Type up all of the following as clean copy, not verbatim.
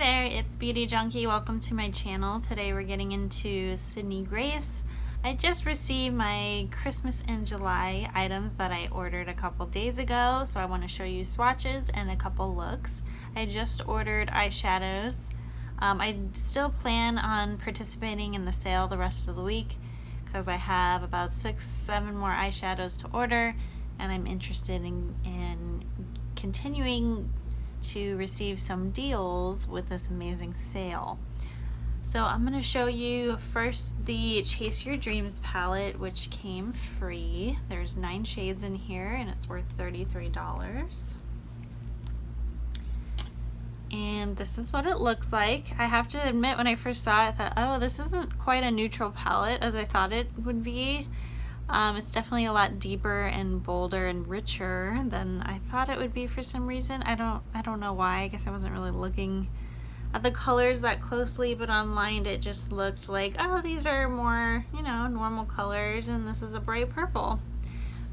there, it's Beauty Junkie. Welcome to my channel. Today we're getting into Sydney Grace. I just received my Christmas in July items that I ordered a couple days ago, so I want to show you swatches and a couple looks. I just ordered eyeshadows. I still plan on participating in the sale the rest of the week because I have about 6-7 more eyeshadows to order, and I'm interested in continuing to receive some deals with this amazing sale. So I'm going to show you first the Chase Your Dreams palette, which came free. There's 9 shades in here and it's worth $33. And this is what it looks like. I have to admit, when I first saw it, I thought, oh, this isn't quite a neutral palette as I thought it would be. It's definitely a lot deeper and bolder and richer than I thought it would be for some reason. I don't know why. I guess I wasn't really looking at the colors that closely, but online it just looked like, oh, these are more, you know, normal colors, and this is a bright purple.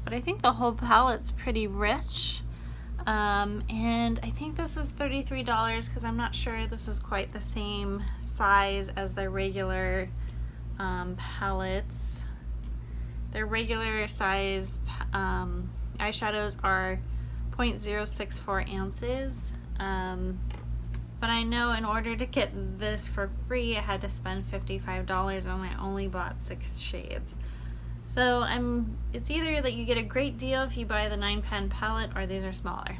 But I think the whole palette's pretty rich. And I think this is $33 because I'm not sure this is quite the same size as their regular palettes. Their regular size eyeshadows are 0.064 ounces, but I know in order to get this for free I had to spend $55 and I only bought 6 shades. So it's either that you get a great deal if you buy the 9-pan palette, or these are smaller.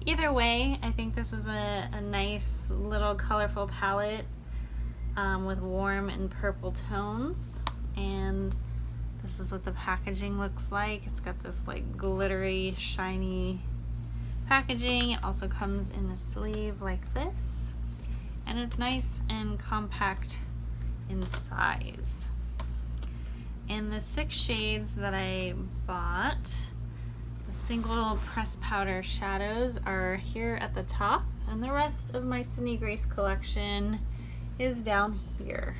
Either way, I think this is a nice little colorful palette with warm and purple tones, and this is what the packaging looks like. It's got this like glittery, shiny packaging. It also comes in a sleeve like this, and it's nice and compact in size. And the 6 shades that I bought, the single press powder shadows, are here at the top, and the rest of my Sydney Grace collection is down here.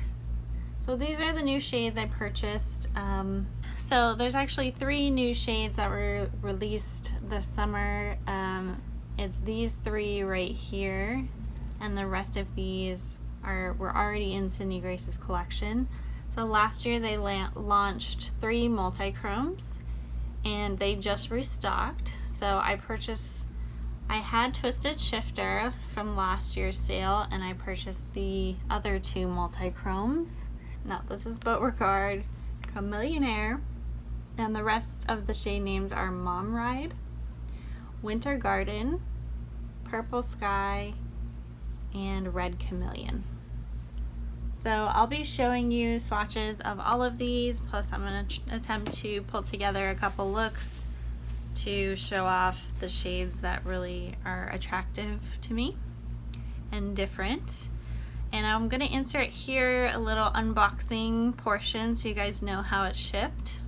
So these are the new shades I purchased. So there's actually 3 new shades that were released this summer. It's these 3 right here, and the rest of these were already in Sydney Grace's collection. So last year they launched 3 multichromes, and they just restocked. So I had Twisted Shifter from last year's sale, and I purchased the other 2 multichromes. Now this is Beauregard, Chameleonaire, and the rest of the shade names are Mom Ride, Winter Garden, Purple Sky, and Red Chameleon. So I'll be showing you swatches of all of these, plus I'm going to attempt to pull together a couple looks to show off the shades that really are attractive to me and different. And I'm going to insert here a little unboxing portion so you guys know how it's shipped.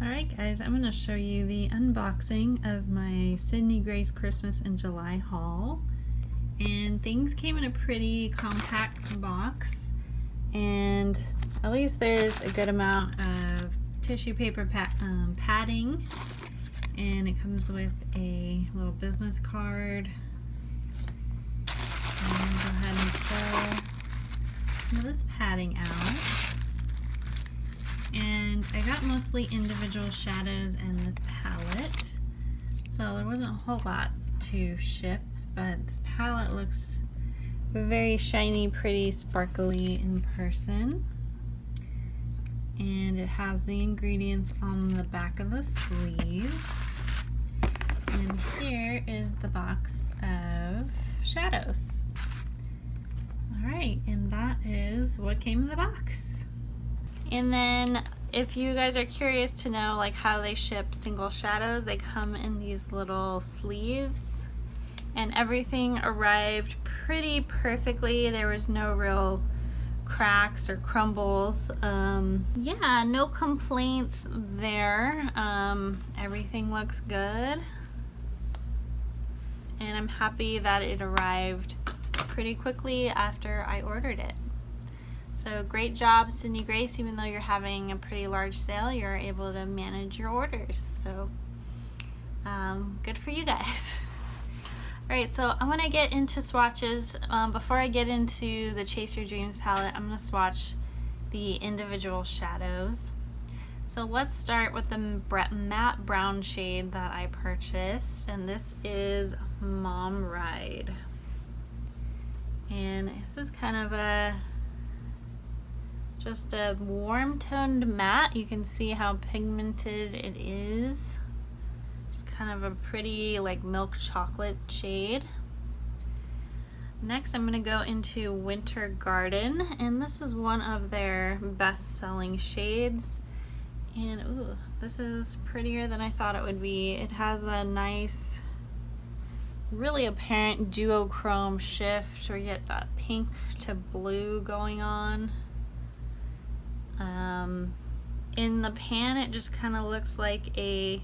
Alright guys, I'm going to show you the unboxing of my Sydney Grace Christmas in July haul. And things came in a pretty compact box, and at least there's a good amount of tissue paper padding, and it comes with a little business card. And go ahead and pull some of this padding out. And I got mostly individual shadows in this palette, so there wasn't a whole lot to ship, but this palette looks very shiny, pretty, sparkly in person. And it has the ingredients on the back of the sleeve. And here is the box of shadows. Alright, and that is what came in the box. And then if you guys are curious to know like how they ship single shadows, they come in these little sleeves, and everything arrived pretty perfectly. There was no real cracks or crumbles. Yeah, no complaints there. Everything looks good, and I'm happy that it arrived pretty quickly after I ordered it. So great job, Sydney Grace. Even though you're having a pretty large sale, you're able to manage your orders. So good for you guys. Alright, so I'm going to get into swatches. Before I get into the Chase Your Dreams palette, I'm going to swatch the individual shadows. So let's start with the matte brown shade that I purchased, and this is Mom Ride. And this is kind of just a warm toned matte. You can see how pigmented it is. It's kind of a pretty like milk chocolate shade. Next I'm going to go into Winter Garden, and this is one of their best-selling shades. And ooh, this is prettier than I thought it would be. It has a nice, really apparent duochrome shift where you get that pink to blue going on. In the pan it just kind of looks like a,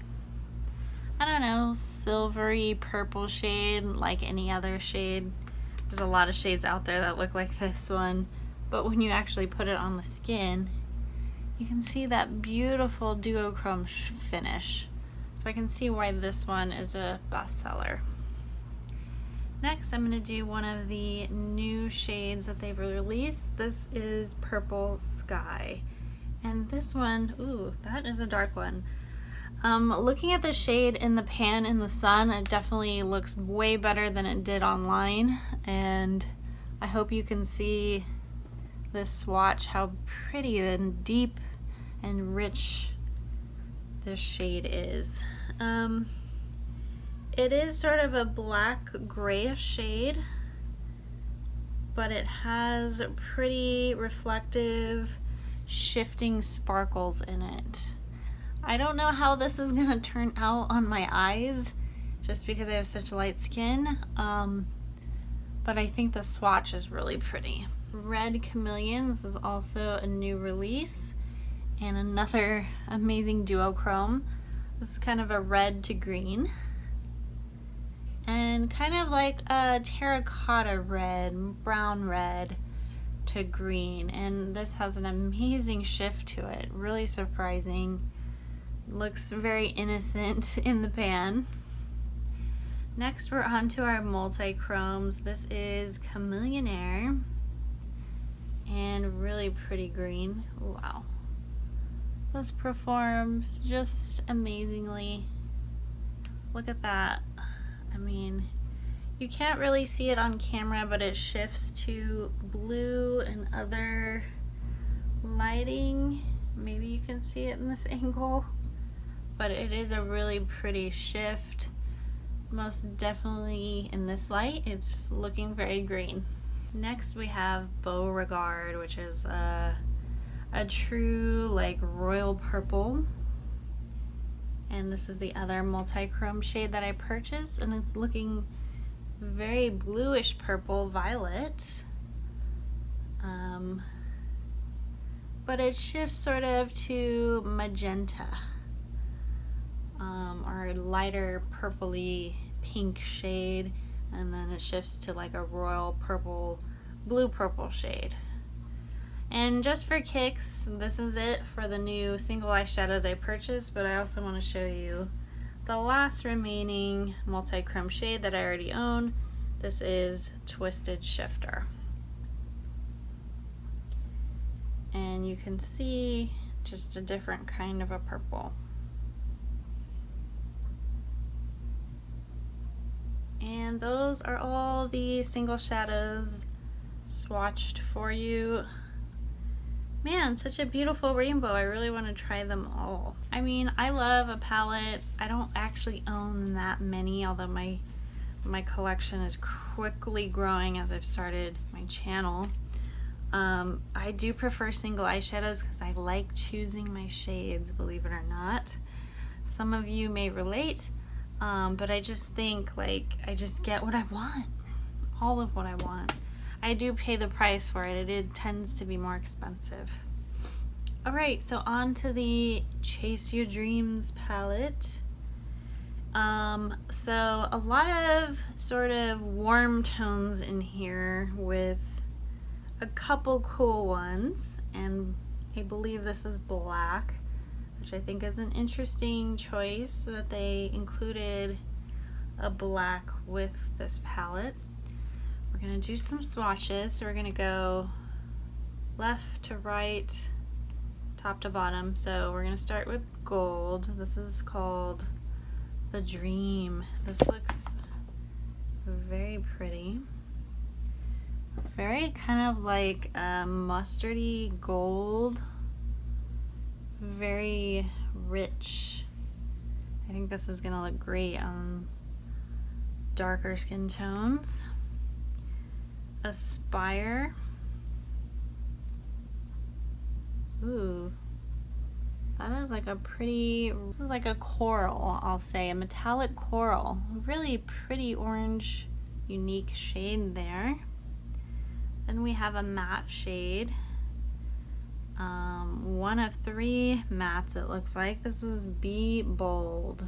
I don't know, silvery purple shade like any other shade. There's a lot of shades out there that look like this one, but when you actually put it on the skin, you can see that beautiful duochrome finish. So I can see why this one is a bestseller. Next, I'm going to do one of the new shades that they've released. This is Purple Sky. And this one, ooh, that is a dark one. Looking at the shade in the pan in the sun, it definitely looks way better than it did online. And I hope you can see this swatch, how pretty and deep and rich this shade is. It is sort of a black grayish shade, but it has pretty reflective, shifting sparkles in it. I don't know how this is gonna turn out on my eyes, just because I have such light skin, but I think the swatch is really pretty. Red Chameleon, this is also a new release, and another amazing duochrome. This is kind of a red to green, and kind of like a terracotta red, brown red to green, and this has an amazing shift to it, really surprising. Looks very innocent in the pan. Next we're on to our multi-chromes. This is Chameleonaire, and really pretty green. Wow. This performs just amazingly. Look at that. I mean, you can't really see it on camera, but it shifts to blue and other lighting. Maybe you can see it in this angle, but it is a really pretty shift. Most definitely in this light, it's looking very green. Next we have Beauregard, which is a true like royal purple. And this is the other multi-chrome shade that I purchased, and it's looking very bluish purple violet. But it shifts sort of to magenta, or a lighter purpley pink shade, and then it shifts to like a royal purple, blue purple shade. And just for kicks, this is it for the new single eyeshadows I purchased, but I also want to show you the last remaining multi-chrome shade that I already own. This is Twisted Shifter. And you can see just a different kind of a purple. And those are all the single shadows swatched for you. Man, such a beautiful rainbow. I really want to try them all. I mean, I love a palette. I don't actually own that many, although my collection is quickly growing as I've started my channel. I do prefer single eyeshadows because I like choosing my shades, believe it or not. Some of you may relate, but I just think like I just get what I want, all of what I want. I do pay the price for it. It tends to be more expensive. Alright, so on to the Chase Your Dreams palette. So a lot of sort of warm tones in here with a couple cool ones, and I believe this is black, which I think is an interesting choice that they included a black with this palette. We're gonna do some swatches. So we're gonna go left to right, top to bottom. So we're gonna start with gold. This is called the Dream. This looks very pretty. Very kind of like a mustardy gold. Very rich. I think this is gonna look great on darker skin tones. Aspire. Ooh, that is like a pretty, this is like a coral, I'll say, a metallic coral. Really pretty orange, unique shade there. Then we have a matte shade. One of 3 mattes it looks like. This is Be Bold.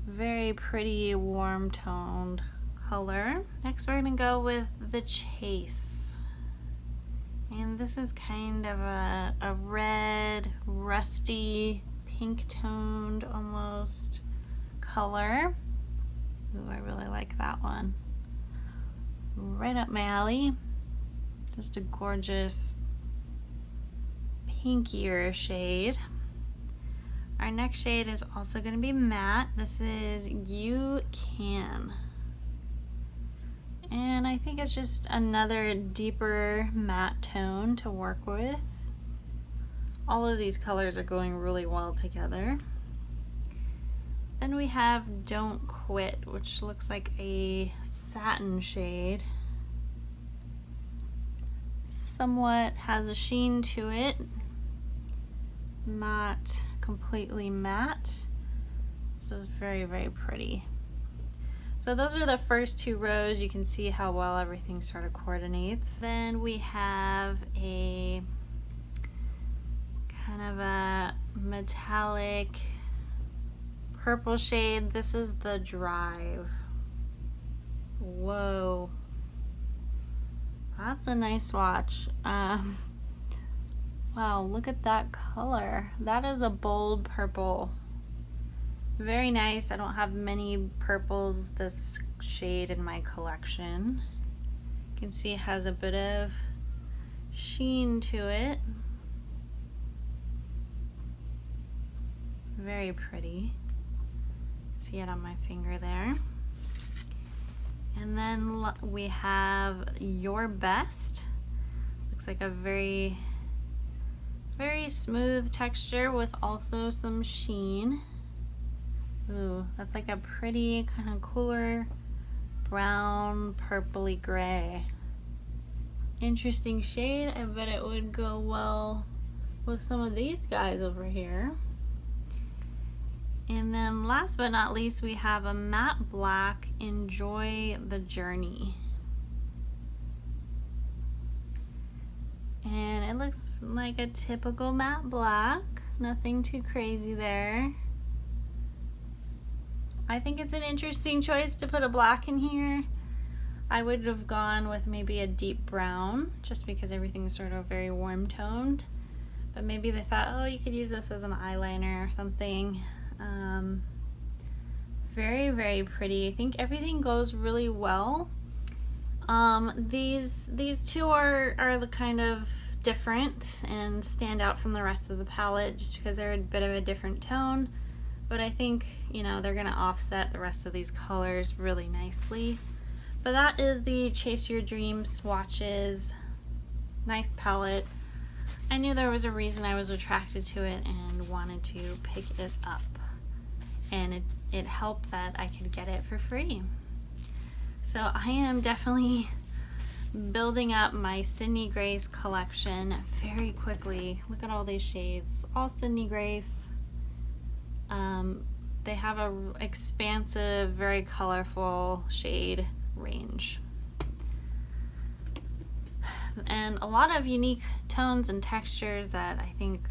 Very pretty warm toned color. Next we're gonna go with the Chase. And this is kind of a red, rusty, pink toned almost color. Ooh, I really like that one. Right up my alley. Just a gorgeous pinkier shade. Our next shade is also going to be matte. This is You Can. And I think it's just another deeper matte tone to work with. All of these colors are going really well together. Then we have Don't Quit, which looks like a satin shade. Somewhat has a sheen to it. Not completely matte. This is very, very pretty. So those are the first 2 rows. You can see how well everything sort of coordinates. Then we have a kind of a metallic purple shade. This is the Drive. Whoa. That's a nice swatch. Wow, look at that color. That is a bold purple. Very nice. I don't have many purples this shade in my collection. You can see it has a bit of sheen to it. Very pretty. See it on my finger there. And then we have Your Best. Looks like a very, very smooth texture with also some sheen. Ooh, that's like a pretty kind of cooler brown, purpley gray. Interesting shade. I bet it would go well with some of these guys over here. And then last but not least, we have a matte black, Enjoy the Journey. And it looks like a typical matte black, nothing too crazy there. I think it's an interesting choice to put a black in here. I would have gone with maybe a deep brown, just because everything's sort of very warm toned. But maybe they thought, oh, you could use this as an eyeliner or something. Very, very pretty. I think everything goes really well. These 2 are kind of different and stand out from the rest of the palette just because they're a bit of a different tone. But I think, you know, they're gonna offset the rest of these colors really nicely. But that is the Chase Your Dream swatches. Nice palette. I knew there was a reason I was attracted to it and wanted to pick it up. And it helped that I could get it for free. So I am definitely building up my Sydney Grace collection very quickly. Look at all these shades, all Sydney Grace. They have a expansive, very colorful shade range. And a lot of unique tones and textures that I think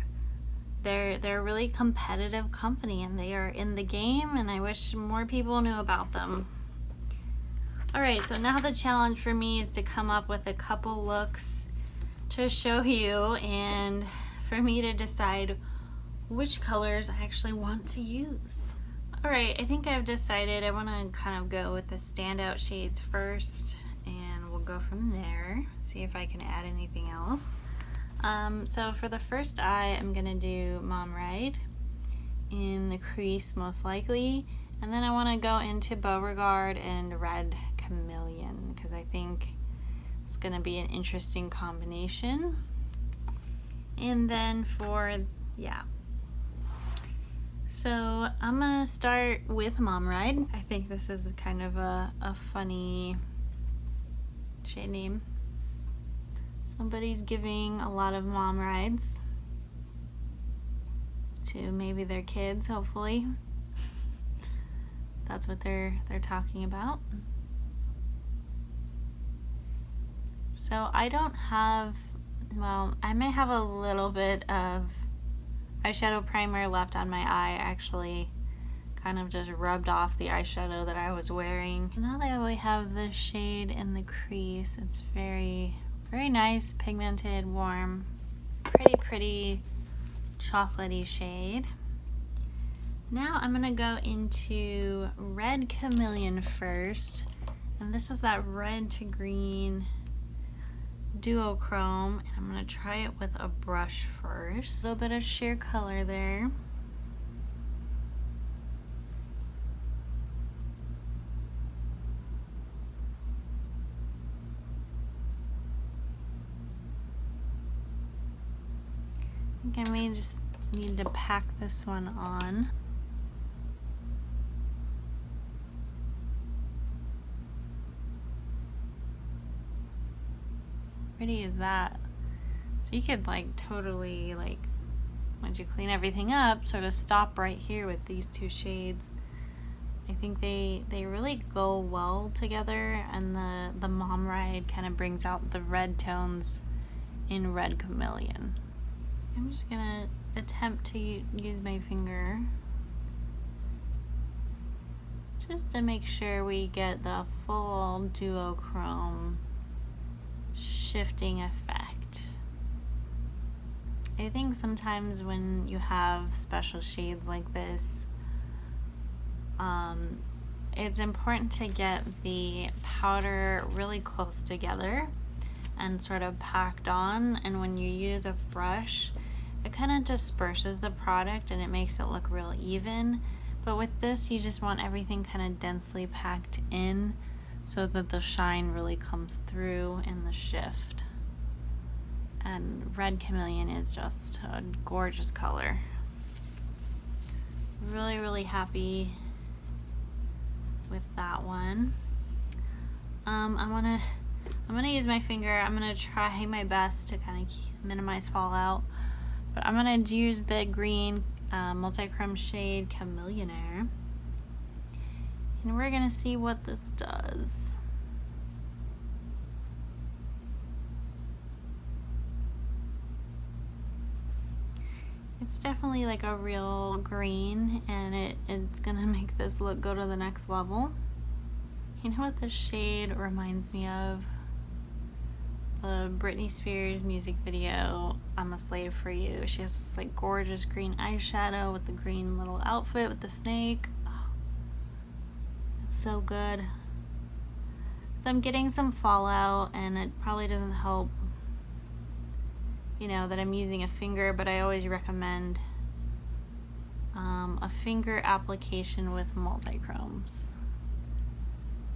they're a really competitive company, and they are in the game, and I wish more people knew about them. Alright, so now the challenge for me is to come up with a couple looks to show you and for me to decide which colors I actually want to use. Alright, I think I've decided I want to kind of go with the standout shades first, and we'll go from there, see if I can add anything else. So for the first eye, I'm going to do Mom Ride in the crease most likely, and then I want to go into Beauregard and Red Chameleon because I think it's going to be an interesting combination. And then so I'm gonna start with Mom Ride. I think this is kind of a funny shade name. Somebody's giving a lot of mom rides to maybe their kids, hopefully. That's what they're talking about. So I don't have, well, I may have a little bit of eyeshadow primer left on my eye. Actually kind of just rubbed off the eyeshadow that I was wearing. Now that we have the shade in the crease, it's very nice, pigmented, warm, pretty chocolatey shade. Now I'm gonna go into Red Chameleon first, and this is that red to green duochrome, and I'm going to try it with a brush first. A little bit of sheer color there. I think I may just need to pack this one on. Pretty is that? So you could like totally, like, once you clean everything up, sort of stop right here with these two shades. I think they really go well together, and the Mom Ride kind of brings out the red tones in Red Chameleon. I'm just gonna attempt to use my finger just to make sure we get the full duochrome shifting effect. I think sometimes when you have special shades like this, it's important to get the powder really close together and sort of packed on, and when you use a brush, it kind of disperses the product and it makes it look real even. But with this, you just want everything kind of densely packed in so that the shine really comes through in the shift. And Red Chameleon is just a gorgeous color. Really happy with that one. I'm gonna use my finger. I'm gonna try my best to kind of minimize fallout, but I'm gonna use the green multichrome shade Chameleonaire, and we're gonna see what this does. It's definitely like a real green, and it's gonna make this look go to the next level. You know what this shade reminds me of? The Britney Spears music video, I'm a Slave for You. She has this like gorgeous green eyeshadow with the green little outfit with the snake. Oh, it's so good. So I'm getting some fallout, and it probably doesn't help, you know, that I'm using a finger, but I always recommend a finger application with multichromes.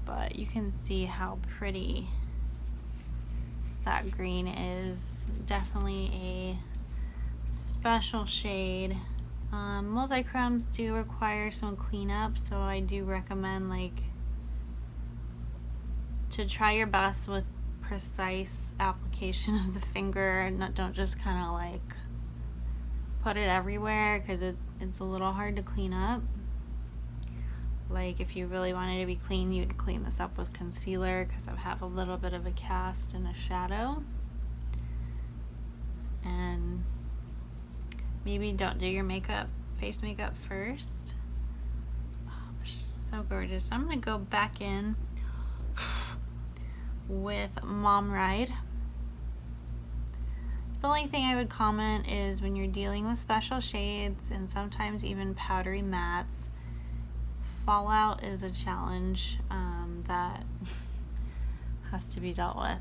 But you can see how pretty that green is. Definitely a special shade. Multichromes do require some cleanup, so I do recommend like to try your best with precise application of the finger, and don't just kind of like put it everywhere, because it's a little hard to clean up. Like if you really wanted to be clean, you'd clean this up with concealer, because I have a little bit of a cast and a shadow. And maybe don't do your makeup, face makeup first. Oh, it's so gorgeous. So I'm gonna go back in with Mom Ride. The only thing I would comment is when you're dealing with special shades and sometimes even powdery mattes, fallout is a challenge that has to be dealt with.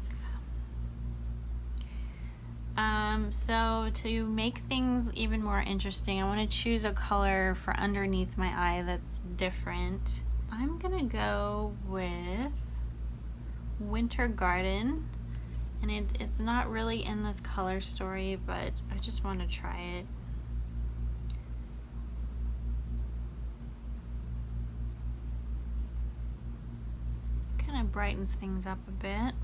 So to make things even more interesting, I want to choose a color for underneath my eye that's different. I'm gonna go with Winter Garden, and it's not really in this color story, but I just want to try it. Kind of brightens things up a bit.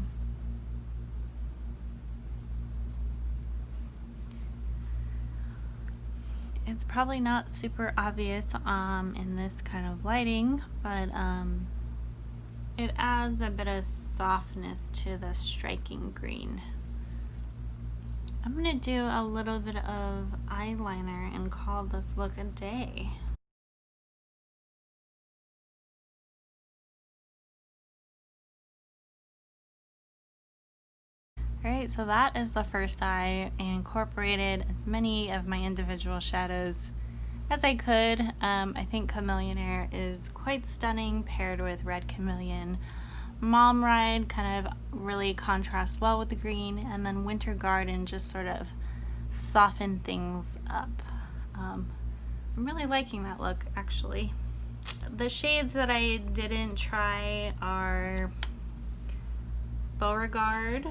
It's probably not super obvious in this kind of lighting, but it adds a bit of softness to the striking green. I'm gonna do a little bit of eyeliner and call this look a day. Alright, so that is the first eye. I incorporated as many of my individual shadows as I could. I think Chameleonaire is quite stunning paired with Red Chameleon. Mom Ride kind of really contrasts well with the green, and then Winter Garden just sort of softened things up. I'm really liking that look, actually. The shades that I didn't try are Beauregard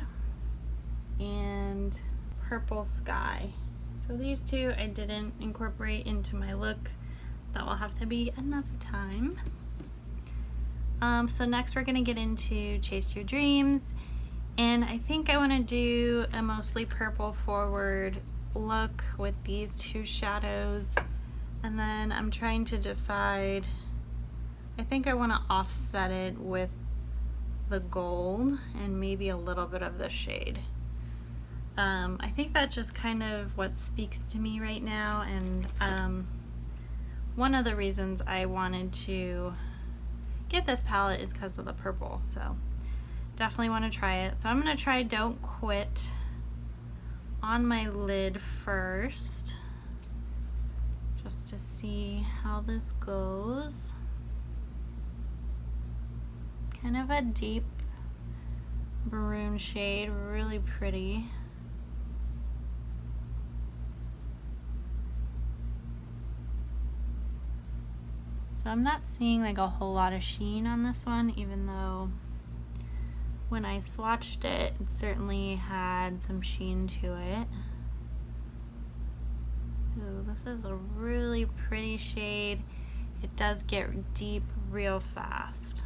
and Purple Sky. So these two I didn't incorporate into my look. That will have to be another time. So next we're gonna get into Chase Your Dreams, and I think I want to do a mostly purple forward look with these two shadows, and then I'm trying to decide, I think I want to offset it with the gold and maybe a little bit of the shade. I think that's just kind of what speaks to me right now, and one of the reasons I wanted to get this palette is because of the purple, so definitely want to try it. So I'm going to try Don't Quit on my lid first, just to see how this goes. Kind of a deep maroon shade, really pretty. So I'm not seeing like a whole lot of sheen on this one, even though when I swatched it, it certainly had some sheen to it. Ooh, this is a really pretty shade. It does get deep real fast.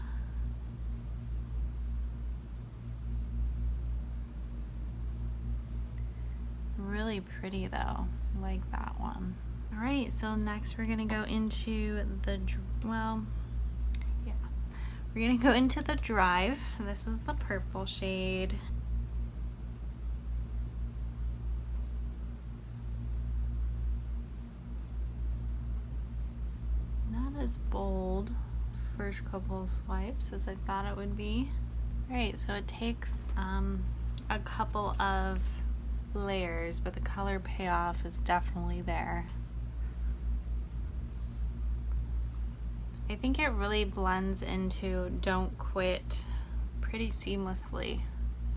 Really pretty though, I like that one. All right, so next we're gonna go into the, we're gonna go into the Drive. This is the purple shade. Not as bold first couple of swipes as I thought it would be. All right, so it takes a couple of layers, but the color payoff is definitely there. I think it really blends into Don't Quit pretty seamlessly.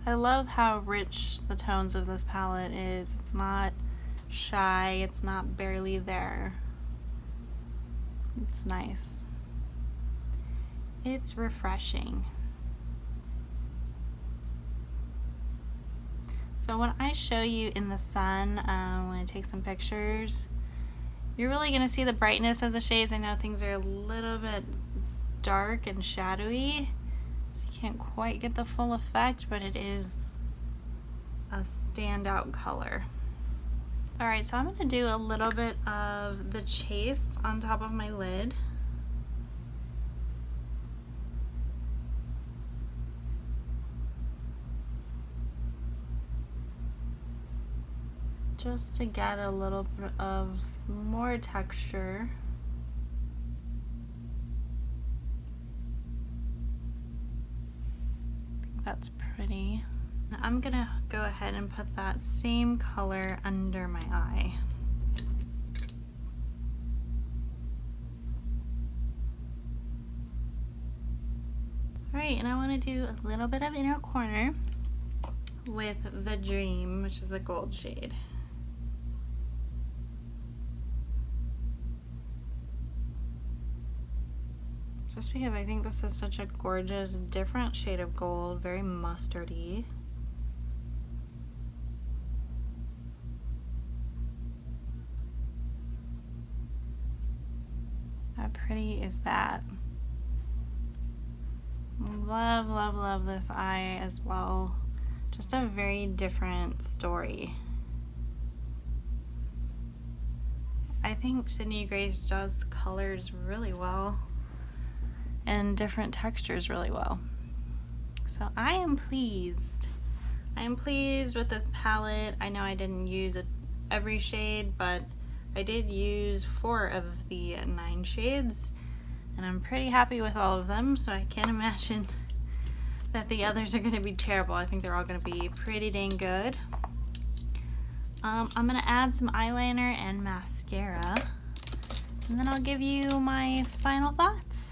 I love how rich the tones of this palette is. It's not shy, it's not barely there. It's nice. It's refreshing. So when I show you in the sun, when I take some pictures, you're really going to see the brightness of the shades. I know things are a little bit dark and shadowy, so you can't quite get the full effect, but it is a standout color. Alright, so I'm going to do a little bit of the Chase on top of my lid. Just to get a little bit of more texture. I think that's pretty. I'm gonna go ahead and put that same color under my eye. Alright, and I want to do a little bit of inner corner with the Dream, which is the gold shade. Just because I think this is such a gorgeous, different shade of gold, very mustardy. How pretty is that? Love, love, love this eye as well. Just a very different story. I think Sydney Grace does colors really well and different textures really well. So I am pleased. I am pleased with this palette. I know I didn't use every shade, but I did use 4 of the 9 shades, and I'm pretty happy with all of them, so I can't imagine that the others are gonna be terrible. I think they're all gonna be pretty dang good. I'm gonna add some eyeliner and mascara, and then I'll give you my final thoughts.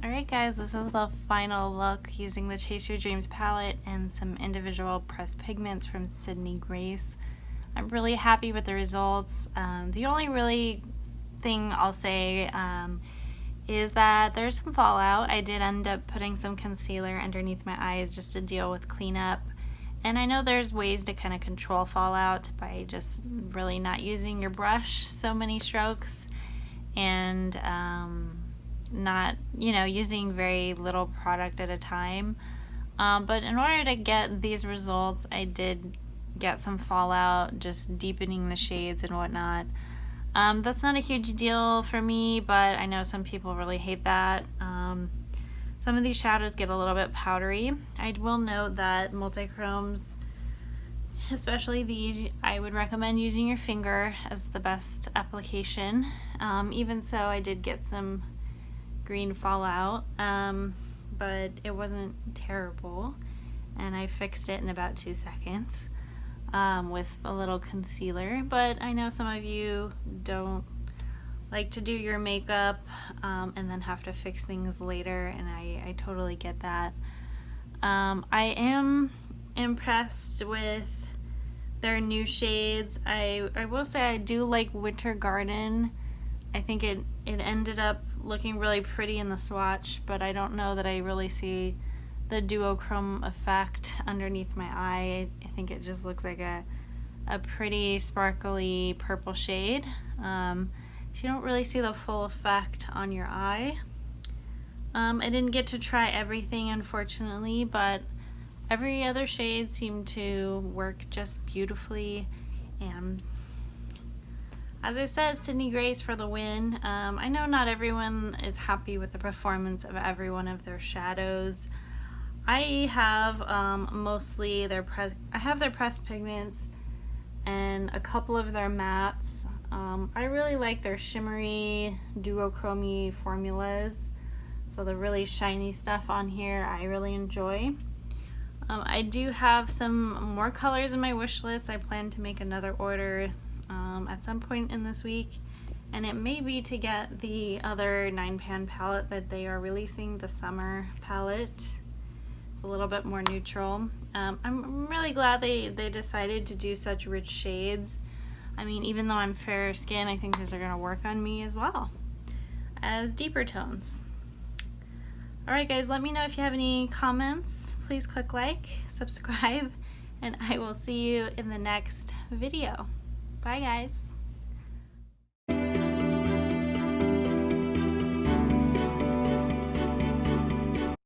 Alright guys, this is the final look using the Chase Your Dreams palette and some individual pressed pigments from Sydney Grace. I'm really happy with the results. The only really thing I'll say is that there's some fallout. I did end up putting some concealer underneath my eyes just to deal with cleanup. And I know there's ways to kind of control fallout by just really not using your brush so many strokes and not, you know, using very little product at a time. But in order to get these results, I did get some fallout, just deepening the shades and whatnot. That's not a huge deal for me, but I know some people really hate that. Some of these shadows get a little bit powdery. I will note that multichromes, especially these, I would recommend using your finger as the best application. Even so, I did get some green fallout, but it wasn't terrible, and I fixed it in about 2 seconds with a little concealer. But I know some of you don't like to do your makeup and then have to fix things later, and I totally get that. I am impressed with their new shades. I will say I do like Winter Garden. I think it ended up looking really pretty in the swatch, but I don't know that I really see the duochrome effect underneath my eye. I think it just looks like a pretty sparkly purple shade. So you don't really see the full effect on your eye. I didn't get to try everything, unfortunately, but every other shade seemed to work just beautifully. And as I said, Sydney Grace for the win. I know not everyone is happy with the performance of every one of their shadows. I have mostly their pressed pigments and a couple of their mattes. I really like their shimmery duochrome formulas. So the really shiny stuff on here I really enjoy. I do have some more colors in my wish list. I plan to make another order at some point in this week, and it may be to get the other 9-pan palette that they are releasing, the summer palette. It's a little bit more neutral. I'm really glad they decided to do such rich shades. I mean, even though I'm fair skin, I think these are going to work on me as well as deeper tones. Alright guys, let me know if you have any comments. Please click like, subscribe, and I will see you in the next video. Bye guys.